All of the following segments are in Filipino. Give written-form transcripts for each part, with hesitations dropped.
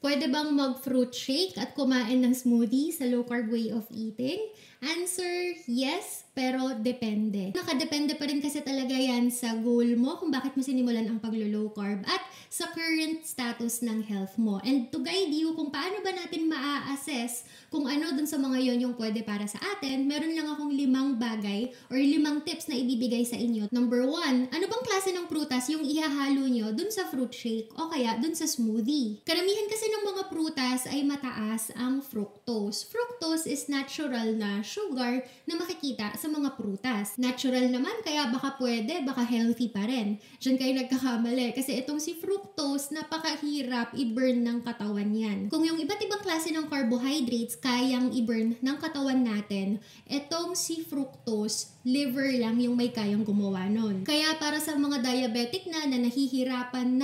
Pwede bang mag-fruit shake at kumain ng smoothie sa low-carb way of eating? Answer, yes, pero depende. Nakadepende pa rin kasi talaga yan sa goal mo kung bakit mo sinimulan ang paglo-low carb at sa current status ng health mo. And to guide you kung paano ba natin maa-assess kung ano dun sa mga yon yung pwede para sa atin, meron lang akong 5 bagay or 5 tips na ibibigay sa inyo. Number 1, ano bang klase ng prutas yung ihahalo nyo dun sa fruit shake o kaya dun sa smoothie? Karamihan kasi ng mga prutas ay mataas ang fructose. Fructose is natural na sugar na makikita sa mga prutas. Natural naman, kaya baka pwede, baka healthy pa rin. Diyan kayo nagkakamali kasi itong si fructose, napakahirap i-burn ng katawan yan. Kung yung iba't ibang klase ng carbohydrates kayang i-burn ng katawan natin, itong si fructose, liver lang yung may kayang gumawa nun. Kaya para sa mga diabetic na nahihirapan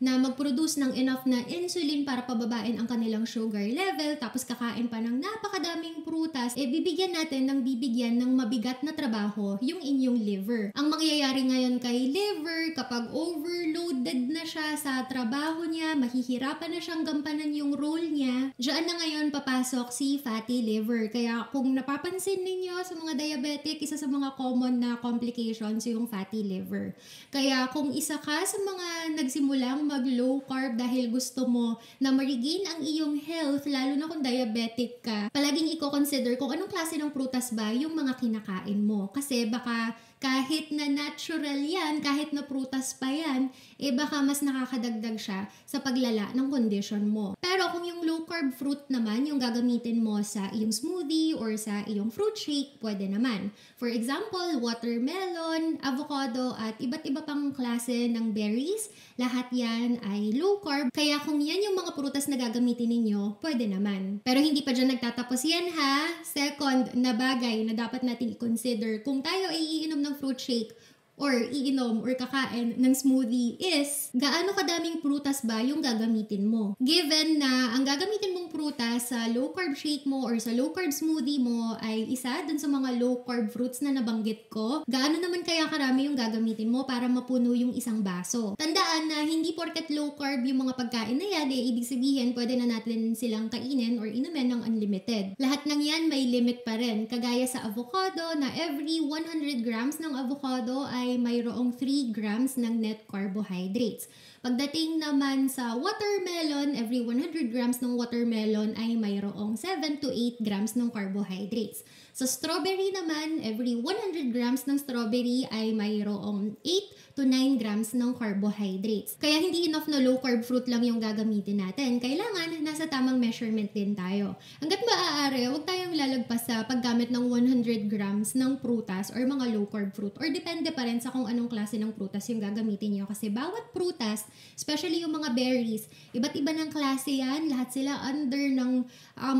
na mag-produce ng enough na insulin para pababain ang kanilang sugar level, tapos kakain pa ng napakadaming prutas, bibigyan natin ng mabigat na trabaho yung inyong liver. Ang mangyayari ngayon kay liver, kapag overloaded na siya sa trabaho niya, mahihirapan na siyang gampanan yung role niya, diyan na ngayon papasok si fatty liver. Kaya kung napapansin ninyo sa mga diabetic, isa sa mga common na complications yung fatty liver. Kaya kung isa ka sa mga nagsimulang mag-low carb dahil gusto mo na ma-regain ang iyong health, lalo na kung diabetic ka, palaging i-consider kung anong klase ng prutas ba yung mga kinakain mo. Kasi baka kahit na natural yan, kahit na prutas pa yan, baka mas nakakadagdag siya sa paglala ng condition mo. Pero kung yung low carb fruit naman, yung gagamitin mo sa iyong smoothie or sa iyong fruit shake, pwede naman. For example, watermelon, avocado, at iba't iba pang klase ng berries, lahat yan ay low carb. Kaya kung yan yung mga prutas na gagamitin ninyo, pwede naman. Pero hindi pa dyan nagtatapos yan ha. Second na bagay na dapat natin i-consider kung tayo ay iinom ng fruit shake or iinom or kakain ng smoothie is gaano kadaming prutas ba yung gagamitin mo. Given na ang gagamitin mong prutas sa low carb shake mo or sa low carb smoothie mo ay isa dun sa mga low carb fruits na nabanggit ko, gaano naman kaya karami yung gagamitin mo para mapuno yung isang baso? Tandaan na hindi porket low carb yung mga pagkain na yan, ibig sabihin pwede na natin silang kainin or inumin ng unlimited. Lahat ng yan may limit pa rin. Kagaya sa avocado na every 100 grams ng avocado ay mayroong 3 grams ng net carbohydrates. Pagdating naman sa watermelon, every 100 grams ng watermelon ay mayroong 7 to 8 grams ng carbohydrates. Sa strawberry naman, every 100 grams ng strawberry ay mayroong 8 to 9 grams ng carbohydrates. Kaya hindi enough na low carb fruit lang yung gagamitin natin. Kailangan nasa tamang measurement din tayo. Hanggat maaari, huwag tayong lalagpas sa paggamit ng 100 grams ng prutas or mga low carb fruit or depende pa rin sa kung anong klase ng prutas yung gagamitin nyo. Kasi bawat prutas, especially yung mga berries, iba't iba ng klase yan. Lahat sila under ng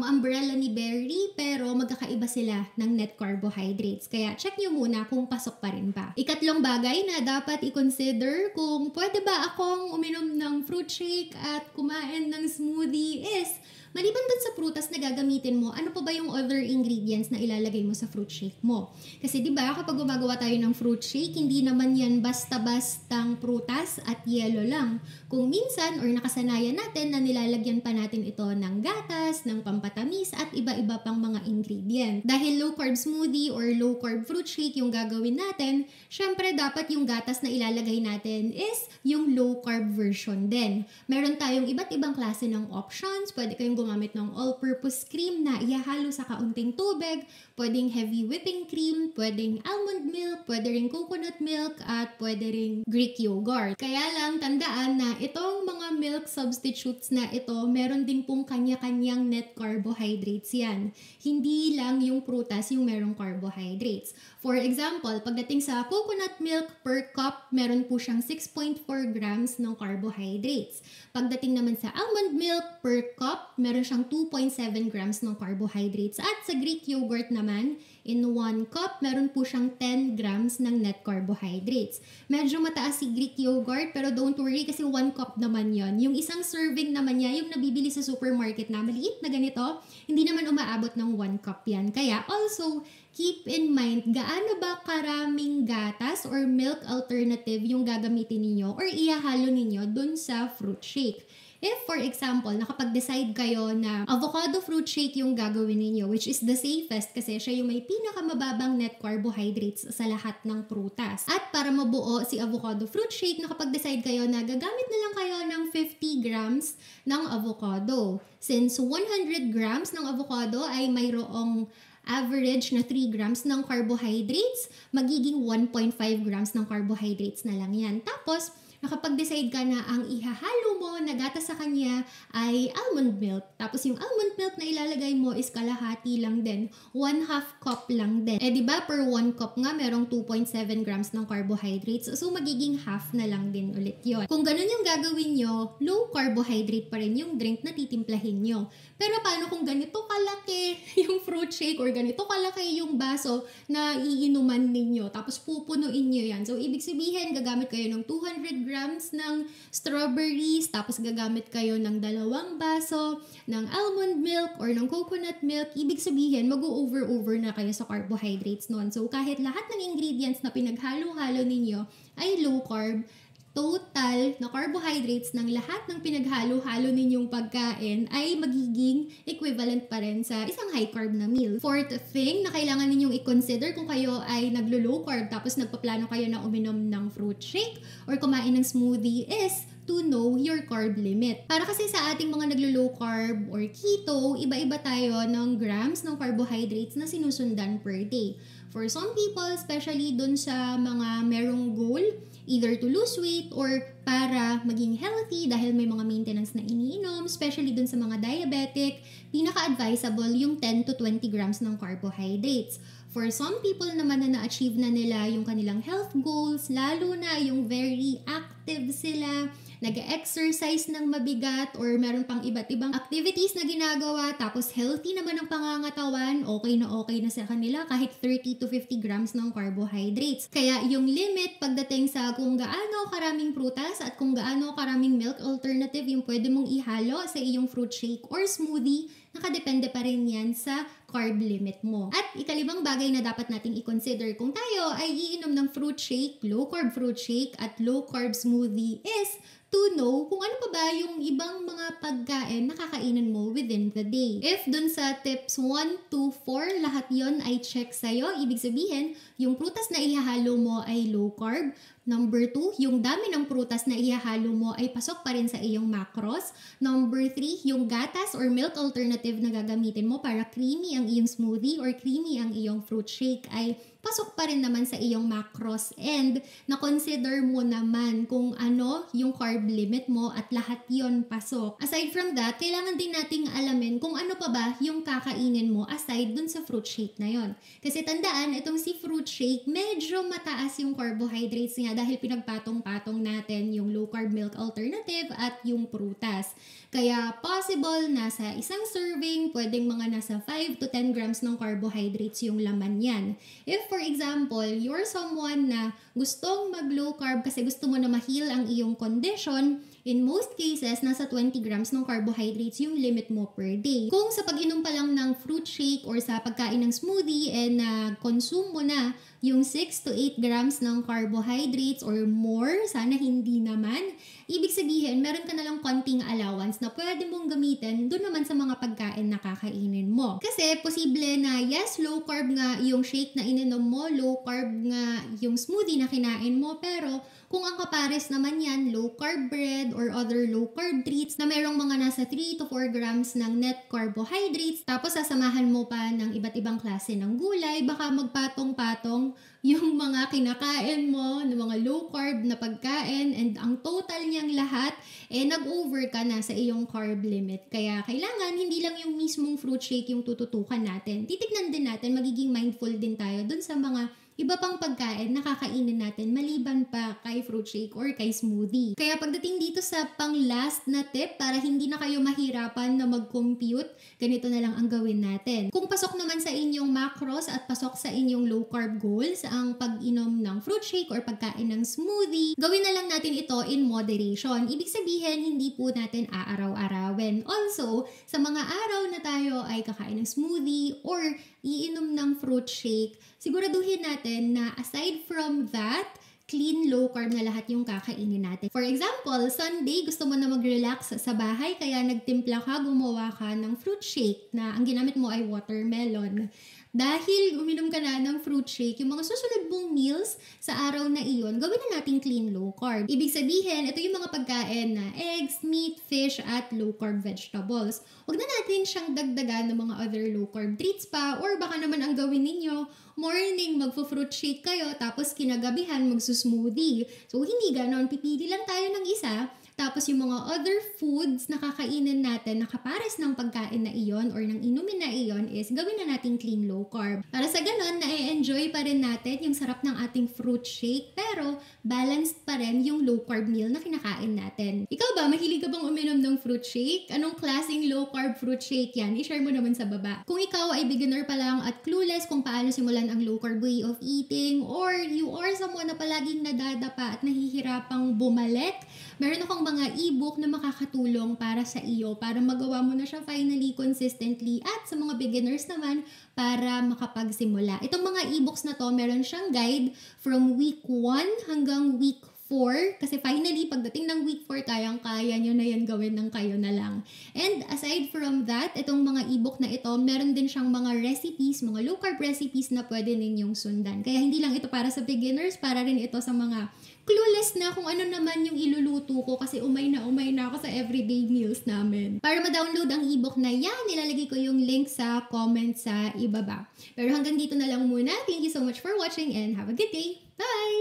umbrella ni berry pero magkakaiba sila ng net carbohydrates. Kaya check nyo muna kung pasok pa rin ba. Ikatlong bagay na dapat i-consider kung pwede ba akong uminom ng fruit shake at kumain ng smoothie is maliban dun sa prutas na gagamitin mo, ano pa ba yung other ingredients na ilalagay mo sa fruit shake mo? Kasi di ba kapag gumagawa tayo ng fruit shake, hindi naman yan basta-bastang prutas at yelo lang. Kung minsan or nakasanayan natin na nilalagyan pa natin ito ng gatas, ng pampatamis at iba-iba pang mga ingredient. Dahil low carb smoothie or low carb fruit shake yung gagawin natin, syempre dapat yung gatas na ilalagay natin is yung low carb version din. Meron tayong iba't ibang klase ng options. Pwede kayong gumamit ng all-purpose cream na ihahalo sa kaunting tubig, pwedeng heavy whipping cream, pwedeng almond milk, pwede ring coconut milk, at pwede ring Greek yogurt. Kaya lang tandaan na itong mga milk substitutes na ito, meron din pong kanya-kanyang net carbohydrates yan. Hindi lang yung prutas yung merong carbohydrates. For example, pagdating sa coconut milk per cup, meron po siyang 6.4 grams ng carbohydrates. Pagdating naman sa almond milk per cup, meron siyang 2.7 grams ng carbohydrates. At sa Greek yogurt naman, in 1 cup, meron po siyang 10 grams ng net carbohydrates. Medyo mataas si Greek yogurt, pero don't worry kasi 1 cup naman yon. Yung isang serving naman niya, yung nabibili sa supermarket na maliit na ganito, hindi naman umaabot ng 1 cup yan. Kaya also, keep in mind, gaano ba karaming gatas or milk alternative yung gagamitin ninyo or ihahalo ninyo dun sa fruit shake. If, for example, nakapag-decide kayo na avocado fruit shake yung gagawin ninyo, which is the safest kasi siya yung may pinakamababang net carbohydrates sa lahat ng prutas. At para mabuo si avocado fruit shake, nakapag-decide kayo na gagamit na lang kayo ng 50 grams ng avocado. Since 100 grams ng avocado ay mayroong average na 3 grams ng carbohydrates, magiging 1.5 grams ng carbohydrates na lang yan. Tapos, nakapag-decide ka na ang ihahalo mo na gatas sa kanya ay almond milk. Tapos yung almond milk na ilalagay mo is kalahati lang din. 1/2 cup lang din. Diba per 1 cup nga merong 2.7 grams ng carbohydrates. So magiging half na lang din ulit yon. Kung ganun yung gagawin nyo, low carbohydrate pa rin yung drink na titimplahin nyo. Pero paano kung ganito kalaki yung fruit shake or ganito kalaki yung baso na iinuman ninyo tapos pupunuin nyo yan. So ibig sabihin gagamit kayo ng 200 grams ng strawberries, tapos gagamit kayo ng 2 baso ng almond milk or ng coconut milk. Ibig sabihin, mag-over na kayo sa carbohydrates nun. So, kahit lahat ng ingredients na pinaghalo-halo ninyo ay low carb, total na carbohydrates ng lahat ng pinaghalo-halo ninyong pagkain ay magiging equivalent pa rin sa isang high carb na meal. Fourth thing na kailangan ninyong i-consider kung kayo ay naglo-low carb tapos nagpaplano kayo na uminom ng fruit shake or kumain ng smoothie is to know your carb limit. Para kasi sa ating mga naglo-low carb or keto, iba-iba tayo ng grams ng carbohydrates na sinusundan per day. For some people, especially dun sa mga merong goal, either to lose weight or para maging healthy dahil may mga maintenance na iniinom, especially dun sa mga diabetic, pinaka-advisable yung 10 to 20 grams ng carbohydrates. For some people naman na na-achieve na nila yung kanilang health goals, lalo na yung very active sila, nag-exercise ng mabigat or meron pang iba't ibang activities na ginagawa tapos healthy naman ang pangangatawan, okay na sa kanila kahit 30 to 50 grams ng carbohydrates. Kaya yung limit pagdating sa kung gaano karaming prutas at kung gaano karaming milk alternative yung pwede mong ihalo sa iyong fruit shake or smoothie, nakadepende pa rin yan sa carb limit mo. At ikalibang bagay na dapat nating i-consider kung tayo ay iinom ng fruit shake, low carb fruit shake at low carb smoothie is to know kung ano pa ba yung ibang mga pagkain na kakainin mo within the day. If dun sa tips 1 to 4, lahat yon ay check sa'yo, ibig sabihin, yung prutas na ihahalo mo ay low carb. Number 2, yung dami ng prutas na ihahalo mo ay pasok pa rin sa iyong macros. Number 3, yung gatas or milk alternative na gagamitin mo para creamy ang iyong smoothie or creamy ang iyong fruit shake ay pasok pa rin naman sa iyong macros and na-consider mo naman kung ano yung carb limit mo at lahat yon pasok. Aside from that, kailangan din nating alamin kung ano pa ba yung kakainin mo aside dun sa fruit shake na yon. Kasi tandaan, itong si fruit shake, medyo mataas yung carbohydrates niya dahil pinagpatong-patong natin yung low carb milk alternative at yung prutas. Kaya possible na sa isang serving, pwedeng mga nasa 5 to 10 grams ng carbohydrates yung laman yan. If for example, you're someone na gustong mag-low carb kasi gusto mo na ma-heal ang iyong condition, in most cases, nasa 20 grams ng carbohydrates yung limit mo per day. Kung sa pag-inom pa lang ng fruit shake or sa pagkain ng smoothie and consume mo na yung 6 to 8 grams ng carbohydrates or more, sana hindi naman, ibig sabihin, meron ka nalang konting allowance na pwede mong gamitin doon naman sa mga pagkain na kakainin mo. Kasi posible na yes, low carb nga yung shake na ininom mo, low carb nga yung smoothie na kinain mo, pero kung ang kapares naman yan, low carb bread or other low carb treats na merong mga nasa 3 to 4 grams ng net carbohydrates, tapos sasamahan mo pa ng iba't ibang klase ng gulay, baka magpatong-patong yung mga kinakain mo ng mga low carb na pagkain and ang total niyang lahat, nag-over ka na sa iyong carb limit. Kaya kailangan hindi lang yung mismong fruit shake yung tututukan natin. Titignan din natin, magiging mindful din tayo dun sa mga iba pang pagkain na kakainin natin maliban pa kay fruit shake or kay smoothie. Kaya pagdating dito sa pang last na tip para hindi na kayo mahirapan na mag-compute, ganito na lang ang gawin natin. Kung pasok naman sa inyong macros at pasok sa inyong low carb goals ang pag-inom ng fruit shake or pagkain ng smoothie, gawin na lang natin ito in moderation. Ibig sabihin, hindi po natin aaraw-arawin. Also, sa mga araw na tayo ay kakain ng smoothie or iinom ng fruit shake, siguraduhin natin na aside from that, clean low carb na lahat yung kakainin natin. For example, Sunday, gusto mo na mag-relax sa bahay kaya nagtimpla ka, gumawa ka ng fruit shake na ang ginamit mo ay watermelon. Dahil uminom ka na ng fruit shake, yung mga susunod mong meals sa araw na iyon, gawin na nating clean low carb. Ibig sabihin, ito yung mga pagkain na eggs, meat, fish, at low carb vegetables. Huwag na natin siyang dagdagan ng mga other low carb treats pa, or baka naman ang gawin ninyo, morning magfo-fruit shake kayo, tapos kinagabihan magsusmoothie. So hindi ganon, pipili lang tayo ng isa. Tapos yung mga other foods na kakainin natin na kapares ng pagkain na iyon or ng inumin na iyon is gawin na nating clean low carb. Para sa ganon, na-enjoy pa rin natin yung sarap ng ating fruit shake pero balanced pa rin yung low carb meal na kinakain natin. Ikaw ba, mahilig ka bang uminom ng fruit shake? Anong klaseng low carb fruit shake yan? I-share mo naman sa baba. Kung ikaw ay beginner pa lang at clueless kung paano simulan ang low carb way of eating, or you are someone na palaging nadadapa at nahihirapang bumalik, meron akong mga ebook na makakatulong para sa iyo para magawa mo na siya finally consistently, at sa mga beginners naman para makapagsimula. Itong mga ebooks na to, meron siyang guide from week 1 hanggang week 4 kasi finally pagdating ng week 4 kayang-kaya nyo na yan gawin ng kayo na lang. And aside from that, itong mga ebook na ito, meron din siyang mga recipes, mga low carb recipes na pwede ninyong sundan. Kaya hindi lang ito para sa beginners, para rin ito sa mga clueless na kung ano naman yung iluluto ko kasi umay na ako sa everyday meals namin. Para ma-download ang ebook na yan, nilalagay ko yung link sa comment sa ibaba. Pero hanggang dito na lang muna. Thank you so much for watching and have a good day. Bye!